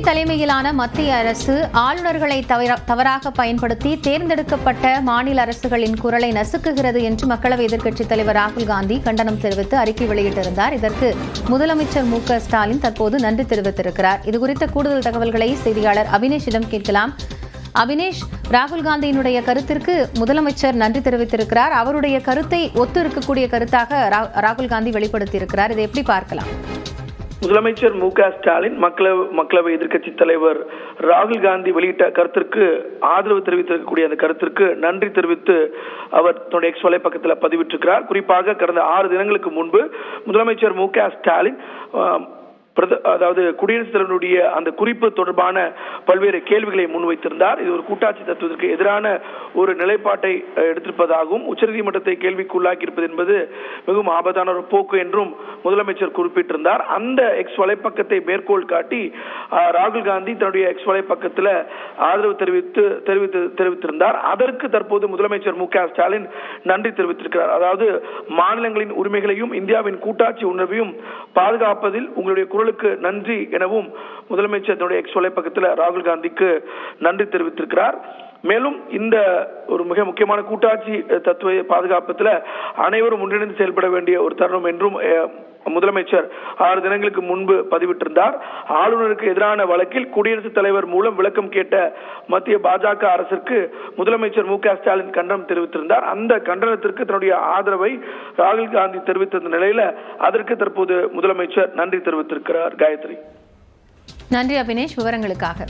தலைமையிலான மத்திய அரசு ஆளுநர்களை தவறாக பயன்படுத்தி தேர்ந்தெடுக்கப்பட்ட மாநில அரசுகளின் குரலை நசுக்குகிறது என்று மக்களவை எதிர்க்கட்சித் தலைவர் ராகுல் காந்தி கண்டனம் தெரிவித்து அறிக்கை வெளியிட்டிருந்தார். இதற்கு முதலமைச்சர் மு.க.ஸ்டாலின் தற்போது நன்றி தெரிவித்திருக்கிறார். இதுகுறித்த கூடுதல் தகவல்களை செய்தியாளர் அபினேஷிடம் கேட்கலாம். அபினேஷ், ராகுல் காந்தியினுடைய கருத்திற்கு முதலமைச்சர் நன்றி தெரிவித்திருக்கிறார். அவருடைய கருத்தை ஒத்து இருக்கக்கூடிய கருத்தாக ராகுல் காந்தி வெளிப்படுத்தியிருக்கிறார். இதை எப்படி பார்க்கலாம்? முதலமைச்சர் மு.க.ஸ்டாலின் மக்களவை எதிர்க்கட்சி தலைவர் ராகுல் காந்தி வெளியிட்ட கருத்திற்கு ஆதரவு தெரிவித்திருக்கக்கூடிய அந்த கருத்திற்கு நன்றி தெரிவித்து அவர் தன்னுடைய எக்ஸ் வலைப்பக்கத்தில் பதிவிட்டிருக்கிறார். குறிப்பாக கடந்த 6 தினங்களுக்கு முன்பு முதலமைச்சர் மு.க.ஸ்டாலின் அதாவது குடியரசுத் தலைவருடைய அந்த குறிப்பு தொடர்பான பல்வேறு கேள்விகளை முன்வைத்திருந்தார். இது ஒரு கூட்டாட்சி தத்துவத்திற்கு எதிரான ஒரு நிலைப்பாட்டை எடுத்திருப்பதாகவும் உச்சநீதிமன்றத்தை கேள்விக்குள்ளாக்கி இருப்பது என்பது மிகவும் ஆபத்தான ஒரு போக்கு என்றும் முதலமைச்சர் குறிப்பிட்டிருந்தார். அந்த எக்ஸ் வலைப்பக்கத்தை மேற்கோள் காட்டி ராகுல் காந்தி தன்னுடைய எக்ஸ் வலைப்பக்கத்தில் ஆதரவு தெரிவித்திருந்தார். அதற்கு தற்போது முதலமைச்சர் மு.க.ஸ்டாலின் நன்றி தெரிவித்திருக்கிறார். அதாவது மாநிலங்களின் உரிமைகளையும் இந்தியாவின் கூட்டாட்சி உணர்வையும் பாதுகாப்பதில் உங்களுடைய குரலுக்கு நன்றி எனவும் முதலமைச்சர் தன்னுடைய எக்ஸ் வலைப்பக்கத்தில் ராகுல் காந்திக்கு நன்றி தெரிவித்திருக்கிறார். மேலும் இந்த ஒரு மிக முக்கியமான கூட்டாட்சி தத்துவ பாதுகாப்பத்தில் அனைவரும் ஒன்றிணைந்து செயல்பட வேண்டிய ஒரு தருணம் என்றும் முதலமைச்சர் 6 தினங்களுக்கு முன்பு பதிவிட்டிருந்தார். ஆளுநருக்கு எதிரான வழக்கில் குடியரசுத் தலைவர் மூலம் விளக்கம் கேட்ட மத்திய பாஜக அரசுக்கு முதலமைச்சர் மு.க.ஸ்டாலின் கண்டனம் தெரிவித்திருந்தார். அந்த கண்டனத்திற்கு தன்னுடைய ஆதரவை ராகுல் காந்தி தெரிவித்த நிலையில அதற்கு தற்போது முதலமைச்சர் நன்றி தெரிவித்திருக்கிறார். காயத்ரி, நன்றி அபினேஷ் விவரங்களுக்காக.